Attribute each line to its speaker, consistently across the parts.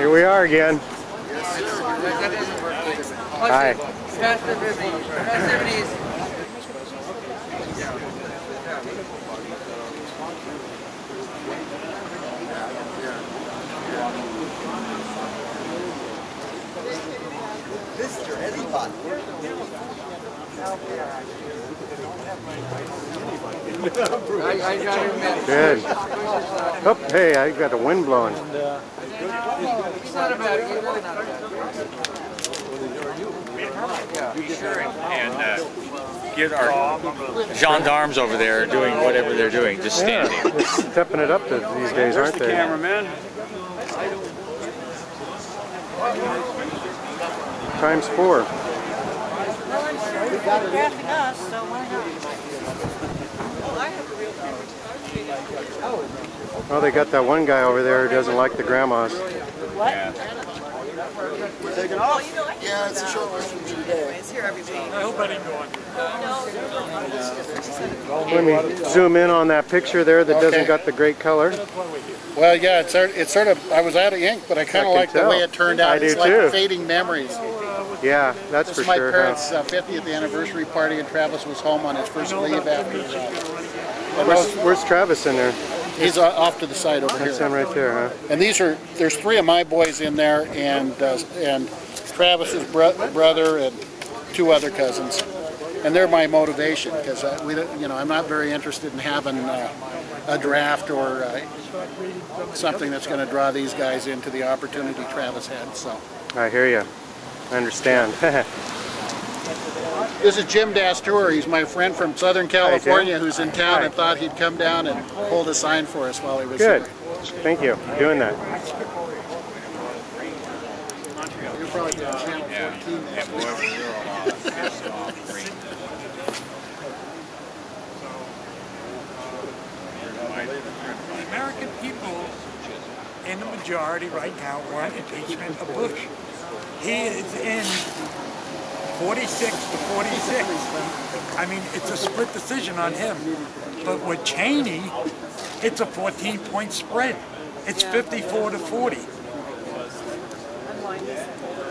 Speaker 1: Here we are again. Hi. Good. Oh, hey, I got the wind blowing.
Speaker 2: And get our gendarmes over there doing whatever they're doing, just standing.
Speaker 1: Yeah, they're stepping it up these days, aren't they?
Speaker 3: Cameraman.
Speaker 1: Times 4.
Speaker 4: Well, I'm photographing us, so why not?
Speaker 1: Oh, they got that one guy over there who doesn't like the grandmas.
Speaker 4: What?
Speaker 3: Taking off?
Speaker 5: Yeah, it's a short version today.
Speaker 4: It's here every week.
Speaker 3: I hope I didn't go on.
Speaker 1: Let me zoom in on that picture there that doesn't got the great color.
Speaker 5: Well, yeah, it's sort of, I was out of ink, but I kind of like the way it turned out.
Speaker 1: I do
Speaker 5: it's like
Speaker 1: too.
Speaker 5: fading memories.
Speaker 1: Yeah, that's
Speaker 5: This
Speaker 1: for
Speaker 5: is my
Speaker 1: sure.
Speaker 5: parents' 50th anniversary party, and Travis was home on his first leave after.
Speaker 1: Where's Travis in there?
Speaker 5: He's off to the side over
Speaker 1: That's
Speaker 5: here.
Speaker 1: him right there, huh?
Speaker 5: And there's 3 of my boys in there, and Travis's brother and 2 other cousins, and they're my motivation because I'm not very interested in having a draft or something that's going to draw these guys into the opportunity Travis had. So
Speaker 1: I hear you. I understand.
Speaker 5: this is Jim Dastur. He's my friend from Southern California who's in town
Speaker 1: Hi.
Speaker 5: and thought he'd come down and hold a sign for us while he was
Speaker 1: Good.
Speaker 5: here.
Speaker 1: Thank you for doing that.
Speaker 5: You're probably doing channel 14.
Speaker 3: The American people in the majority right now want impeachment of Bush. He is in 46 to 46. I mean, it's a split decision on him. But with Cheney, it's a 14-point spread. It's 54 to 40.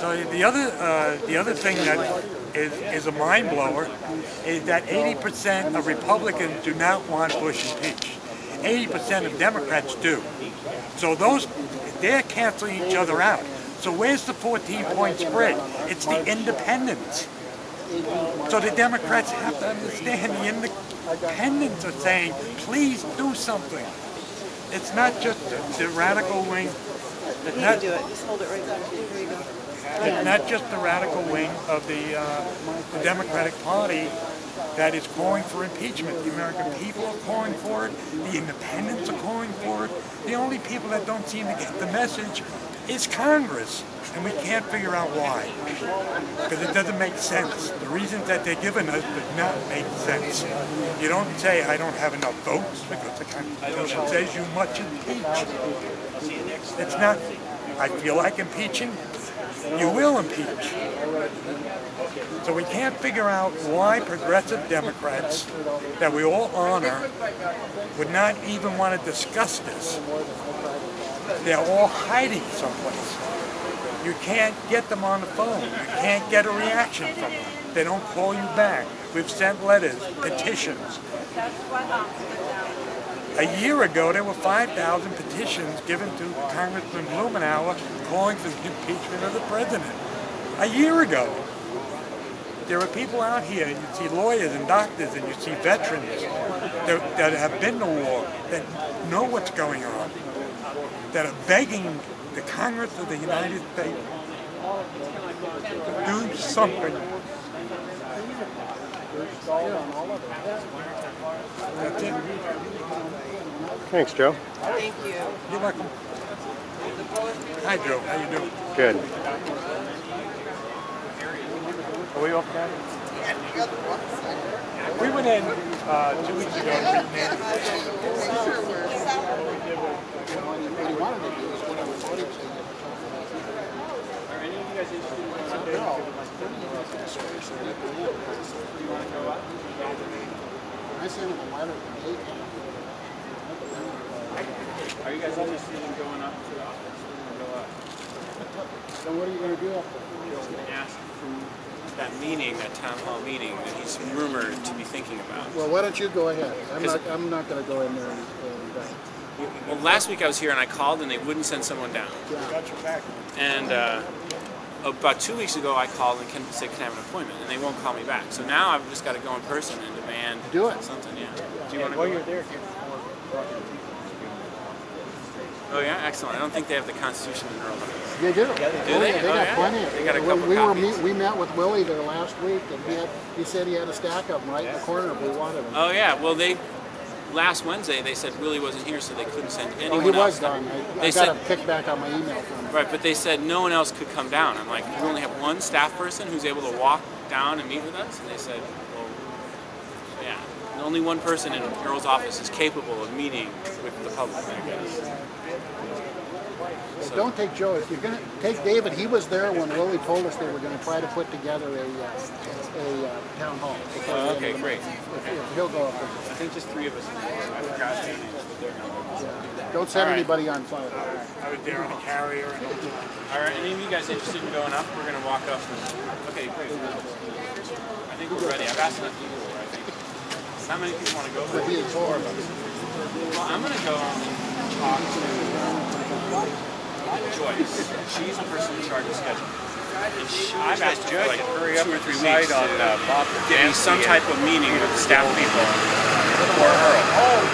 Speaker 3: So the other thing that is a mind blower is that 80% of Republicans do not want Bush impeached. 80% of Democrats do. So they're canceling each other out. So where's the 14-point spread? It's the independents. So the Democrats have to understand the independents are saying, please do something. It's not just the radical wing.
Speaker 4: You can do it. Just hold it right there. There you go.
Speaker 3: It's not just the radical wing of the Democratic Party that is calling for impeachment. The American people are calling for it. The independents are calling for it. The only people that don't seem to get the message is Congress. And we can't figure out why. Because it doesn't make sense. The reasons that they're giving us does not make sense. You don't say, I don't have enough votes, because the Constitution says you must impeach. It's not, I feel like impeaching. You will impeach. So we can't figure out why progressive Democrats that we all honor would not even want to discuss this. They're all hiding someplace. You can't get them on the phone. You can't get a reaction from them. They don't call you back. We've sent letters, petitions. A year ago, there were 5,000 petitions given to Congressman Blumenauer calling for the impeachment of the president. A year ago. There are people out here, and you see lawyers and doctors, and you see veterans that have been to war, that know what's going on, that are begging the Congress of the United States to do something. That's it.
Speaker 1: Thanks, Joe.
Speaker 4: Thank you.
Speaker 3: You're welcome. Hi, Joe. How you doing?
Speaker 1: Good.
Speaker 3: Are we off now? We went in 2 weeks ago.
Speaker 5: I sent him a letter.
Speaker 6: Are you guys interested in going up to the office? Go up.
Speaker 5: So what are you going to do up there?
Speaker 6: Ask from that meeting, that town hall meeting, that he's rumored to be thinking about.
Speaker 5: Well, why don't you go ahead? I'm not going to go in there and
Speaker 6: well, last week I was here and I called and they wouldn't send someone down.
Speaker 3: Got your back.
Speaker 6: And about 2 weeks ago I called and said, can I have an appointment? And they won't call me back. So now I've just got to go in person and demand something. Yeah. Do you want to go?
Speaker 2: You're there.
Speaker 6: Oh yeah, excellent. I don't think they have the Constitution in Earl.
Speaker 5: They do.
Speaker 6: Do they?
Speaker 5: They got plenty.
Speaker 6: They got a couple copies.
Speaker 5: We met with Willie there last week, and he said he had a stack of them right in the corner if we wanted them.
Speaker 6: Oh yeah. Well, last Wednesday they said Willie wasn't here, so they couldn't send anyone else.
Speaker 5: He was gone. I got a kickback on my email from him.
Speaker 6: Right, but they said no one else could come down. I'm like, you only have one staff person who's able to walk down and meet with us? And they said, well, yeah. Only one person in Earl's office is capable of meeting with the public, I guess.
Speaker 5: So don't take Joe. If you're going to take David, he was there when Willie told us they were going to try to put together a town hall.
Speaker 6: Okay, great.
Speaker 5: If he'll go up there.
Speaker 6: I think just 3 of us. I forgot their names, but they're not.
Speaker 5: Don't set anybody on fire.
Speaker 3: I was there on the carrier.
Speaker 6: All right, any of you guys interested in going up? We're going to walk up. Okay, great. I think we're ready. I've asked enough people, I think. How many people want to go?
Speaker 5: There'll be 4 of us.
Speaker 6: Well, I'm going to go and talk to Joyce. She's the person in charge of scheduling. I've asked her for like 2 or 3 weeks to get me some type of meeting with the staff people for Earl.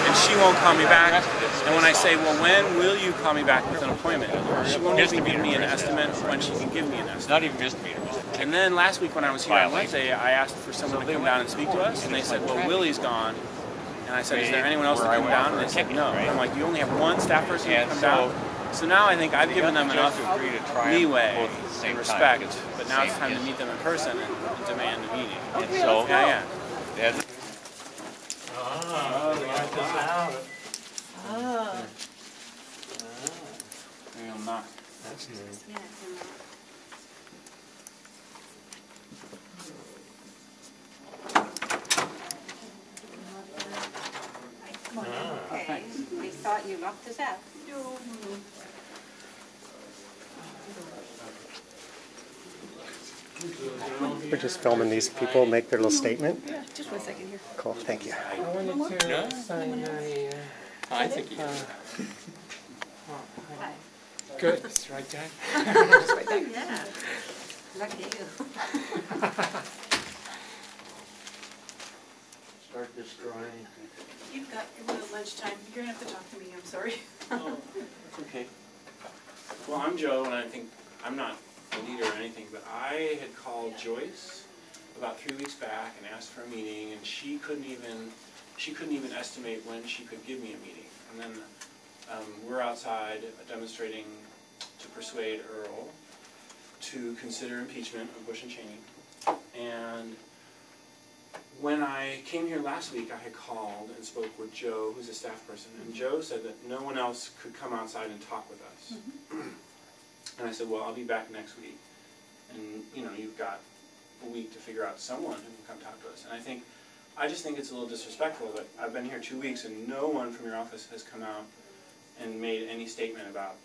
Speaker 6: And she won't call me back. And when I say, well, when will you call me back with an appointment? She won't even give me an estimate when she can give me an estimate.
Speaker 2: Not even misdemeanors.
Speaker 6: And then last week when I was here on Wednesday, I asked for someone to come down and speak to us. And they said, well, Willie's gone. And I said, is there anyone else to come down? And they said, no. And I'm like, you only have one staff person to come down? So now I think I've given them enough leeway and respect, but now it's time to meet them in person and demand a meeting.
Speaker 2: So,
Speaker 6: yeah.
Speaker 2: Oh, we got this out.
Speaker 4: Oh.
Speaker 6: Maybe I'm not.
Speaker 2: That's nice.
Speaker 4: Yeah, okay. We thought you locked us out. No.
Speaker 1: We're just filming these people make their little statement.
Speaker 4: Yeah, just 1 second here.
Speaker 1: Cool, thank you.
Speaker 2: I wanted to sign a... I think you
Speaker 4: Hi.
Speaker 2: Good. It's right there.
Speaker 4: Just right there. Yeah. Lucky you.
Speaker 2: Start destroying.
Speaker 7: You've got your little lunchtime. You're going to have to talk to me. I'm sorry.
Speaker 6: Oh, that's okay. Well, I'm Joe, and I think I'm not the leader or anything, but I had called Joyce about 3 weeks back and asked for a meeting, and she couldn't even estimate when she could give me a meeting. And then we're outside demonstrating to persuade Earl to consider impeachment of Bush and Cheney. And when I came here last week, I had called and spoke with Joe, who's a staff person, and Joe said that no one else could come outside and talk with us. And I said, well, I'll be back next week. And, you know, you've got a week to figure out someone who can come talk to us. And I just think it's a little disrespectful that I've been here 2 weeks and no one from your office has come out and made any statement about,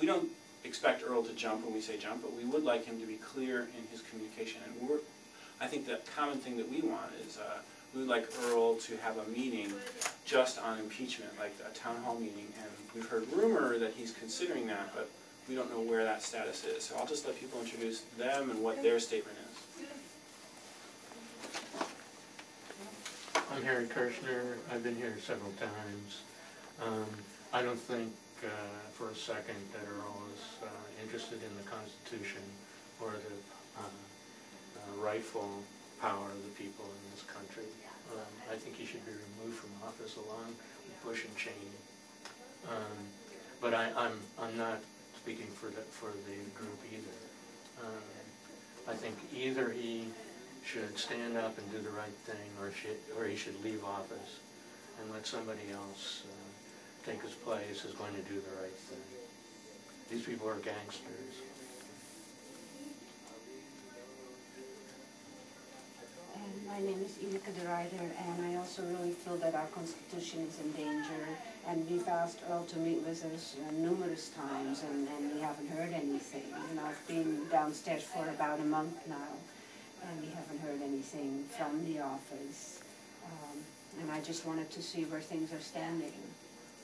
Speaker 6: we don't expect Earl to jump when we say jump, but we would like him to be clear in his communication. And I think the common thing that we want is we would like Earl to have a meeting just on impeachment, like a town hall meeting. And we've heard rumor that he's considering that, but we don't know where that status is. So I'll just let people introduce them and what their statement is.
Speaker 8: I'm Harry Kirshner. I've been here several times. I don't think for a second that Earl is interested in the Constitution or the rightful power of the people in this country. I think he should be removed from office along with Bush and Cheney. But I'm not speaking for the group either. I think either he should stand up and do the right thing, or he should leave office and let somebody else take his place who's going to do the right thing. These people are gangsters.
Speaker 9: My name is Ineke de Ryder, and I also really feel that our Constitution is in danger,
Speaker 4: And we've asked Earl to meet with us numerous times, and we haven't heard anything. And I've been downstairs for about a month now, and we haven't heard anything from the office. And I just wanted to see where things are standing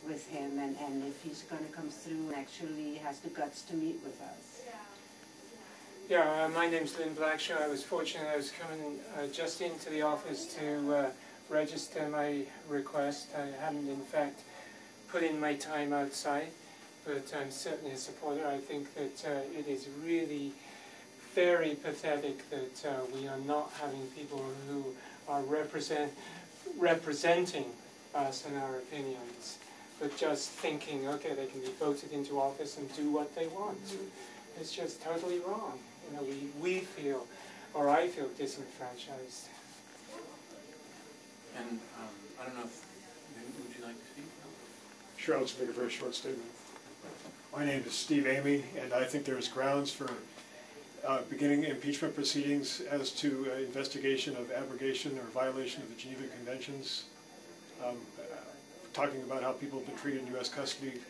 Speaker 4: with him, and if he's going to come through and actually has the guts to meet with us.
Speaker 9: Yeah, my name's Lynn Blackshaw. I was fortunate I was coming just into the office to register my request. I haven't, in fact, put in my time outside, but I'm certainly a supporter. I think that it is really very pathetic that we are not having people who are representing us and our opinions, but just thinking, okay, they can be voted into office and do what they want. It's just totally wrong. You know, we feel, or I feel, disenfranchised.
Speaker 6: And I don't know if, would you like to speak?
Speaker 10: Sure, I'll just make a very short statement. My name is Steve Amy, and I think there is grounds for beginning impeachment proceedings as to investigation of abrogation or violation of the Geneva Conventions, talking about how people have been treated in U.S. custody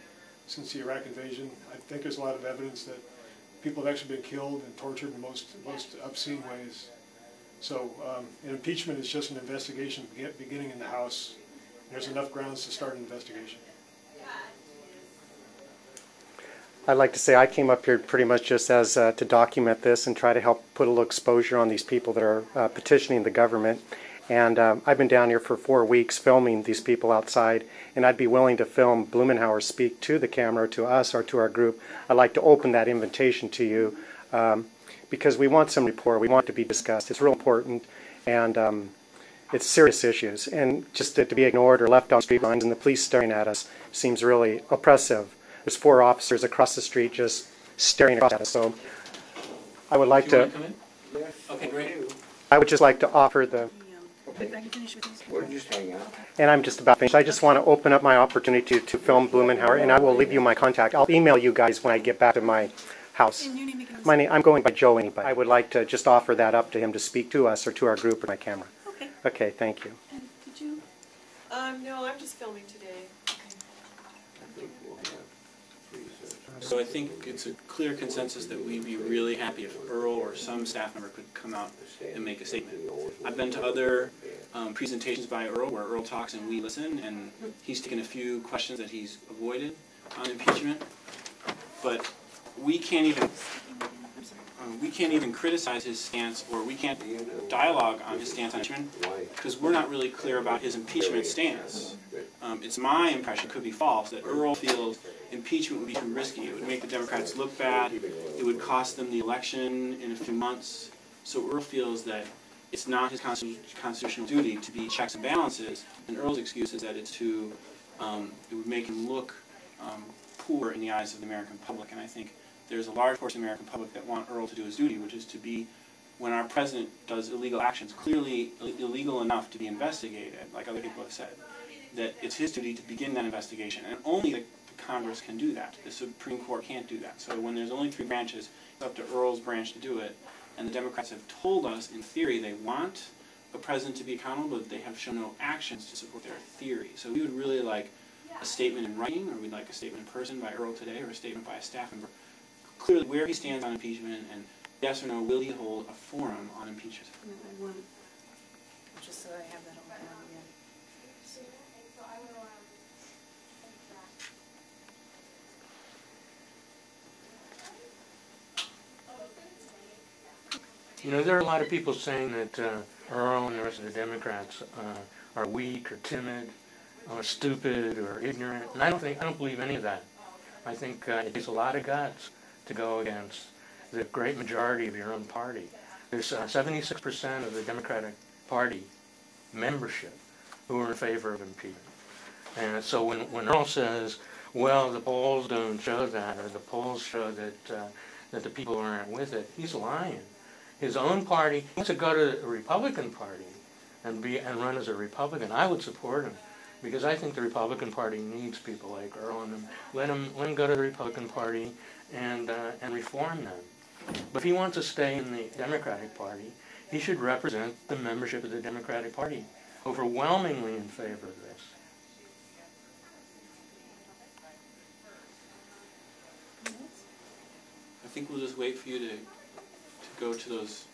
Speaker 10: since the Iraq invasion. I think there's a lot of evidence that people have actually been killed and tortured in most obscene ways. So an impeachment is just an investigation beginning in the House. There's enough grounds to start an investigation.
Speaker 1: I'd like to say I came up here pretty much just as to document this and try to help put a little exposure on these people that are petitioning the government. And I've been down here for 4 weeks filming these people outside, and I'd be willing to film Blumenauer speak to the camera, to us, or to our group. I'd like to open that invitation to you because we want some rapport. We want it to be discussed. It's real important, and it's serious issues. And just to be ignored or left on street lines and the police staring at us seems really oppressive. There's 4 officers across the street just staring at us. So I would like to.
Speaker 6: Come in? Okay, great.
Speaker 1: I would just like to offer the. And I'm just about finished. I just want to open up my opportunity to film Blumenauer, and I will leave you my contact. I'll email you guys when I get back to my house. My name, I'm going by Joe anyway. I would like to just offer that up to him to speak to us or to our group or my camera.
Speaker 7: Okay.
Speaker 1: Okay, thank you.
Speaker 7: And did you? No, I'm just filming today.
Speaker 6: So I think it's a clear consensus that we'd be really happy if Earl or some staff member could come out and make a statement. I've been to other presentations by Earl where Earl talks and we listen, and he's taken a few questions that he's avoided on impeachment, but we can't even criticize his stance, or we can't dialogue on his stance on impeachment because we're not really clear about his impeachment stance. It's my impression, could be false, that Earl feels impeachment would be too risky. It would make the Democrats look bad. It would cost them the election in a few months. So Earl feels that it's not his constitutional duty to be checks and balances, and Earl's excuse is that it's too, it would make him look poor in the eyes of the American public. And I think there's a large portion of the American public that want Earl to do his duty, which is to be, when our president does illegal actions, clearly illegal enough to be investigated, like other people have said, that it's his duty to begin that investigation. And only the Congress can do that. The Supreme Court can't do that. So when there's only 3 branches, it's up to Earl's branch to do it. And the Democrats have told us, in theory, they want a president to be accountable, but they have shown no actions to support their theory. So we would really like a statement in writing, or we'd like a statement in person by Earl today, or a statement by a staff member, clearly where he stands on impeachment, and yes or no, will he hold a forum on impeachment?
Speaker 7: I want, just so I have that all down again.
Speaker 8: You know, there are a lot of people saying that Earl and the rest of the Democrats are weak or timid or stupid or ignorant, and I don't believe any of that. I think it takes a lot of guts to go against the great majority of your own party. There's 76% of the Democratic Party membership who are in favor of impeachment. And so when Earl says, well, the polls don't show that, or the polls show that the people aren't with it, he's lying. His own party, he wants to go to the Republican Party and run as a Republican. I would support him because I think the Republican Party needs people like Earl and them. Let him go to the Republican Party and reform them. But if he wants to stay in the Democratic Party, he should represent the membership of the Democratic Party, overwhelmingly in favor of this.
Speaker 6: think we'll just wait for you to go to those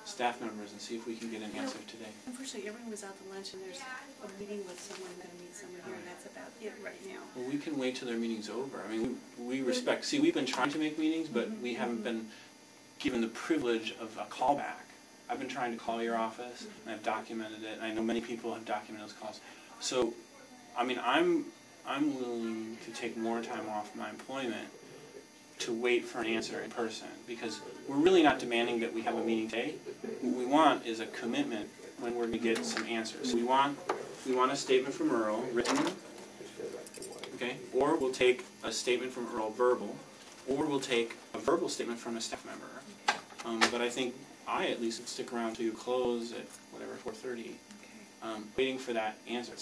Speaker 6: staff members and see if we can get an answer today.
Speaker 7: Unfortunately, everyone was out to lunch and there's a meeting with someone, I'm going to meet someone here, and that's about it right now.
Speaker 6: Well, we can wait till their meeting's over. I mean, we respect, see, we've been trying to make meetings, but we haven't been given the privilege of a callback. I've been trying to call your office, and I've documented it, and I know many people have documented those calls. So, I mean, I'm willing to take more time off my employment to wait for an answer in person, because we're really not demanding that we have a meeting today. What we want is a commitment when we're going to get some answers. We want a statement from Earl, written, okay, or we'll take a statement from Earl verbal, or we'll take a verbal statement from a staff member. But I think I at least would stick around to close at whatever, 4:30, waiting for that answer.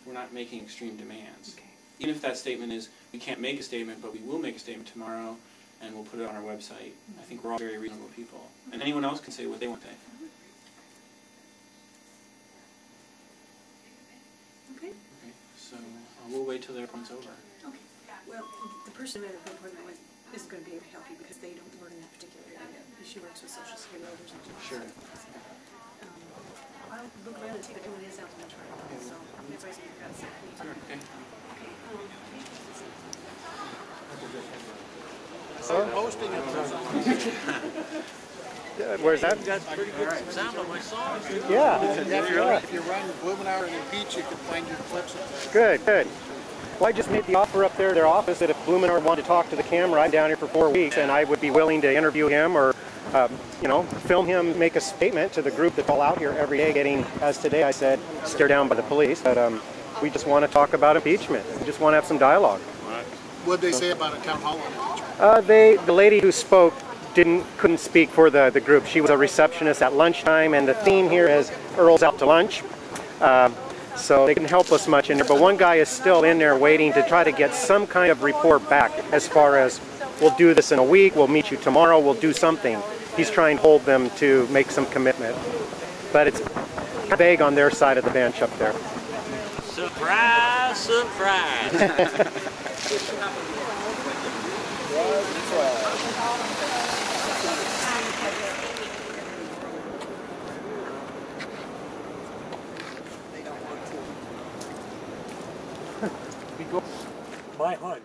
Speaker 6: We're not making extreme demands.
Speaker 7: Okay.
Speaker 6: Even if that statement is, we can't make a statement, but we will make a statement tomorrow, and we'll put it on our website. I think we're all very reasonable people. And anyone else can say what they want to say.
Speaker 7: Okay.
Speaker 6: Okay, so we'll wait till their appointment's over.
Speaker 7: Okay. Well, the person at the appointment isn't going to be able to help you because they don't work in that particular area. She works with Social Security or something.
Speaker 6: Sure.
Speaker 7: I'll look around and see if anyone is out to lunch right now. So everybody's going to grab something.
Speaker 6: Sure, okay.
Speaker 5: Hosting it.
Speaker 1: Where's that?
Speaker 8: Got pretty good sound on my song.
Speaker 1: Yeah.
Speaker 5: If you run Blumenauer and Impeach, you can find your clips up there.
Speaker 1: Good, good. Well, I just made the offer up there at their office that if Blumenauer wanted to talk to the camera, I'm down here for 4 weeks, and I would be willing to interview him or, you know, film him, make a statement to the group that's all out here every day getting, as today I said, stared down by the police. But we just want to talk about impeachment. We just want to have some dialogue.
Speaker 5: What did they say about a town hall on impeachment?
Speaker 1: The lady who spoke couldn't speak for the group. She was a receptionist at lunchtime, and the theme here is Earl's out to lunch. So they didn't help us much in there. But one guy is still in there waiting to try to get some kind of report back as far as, we'll do this in a week, we'll meet you tomorrow, we'll do something. He's trying to hold them to make some commitment. But it's vague on their side of the bench up there.
Speaker 2: Surprise, surprise.
Speaker 10: My hunt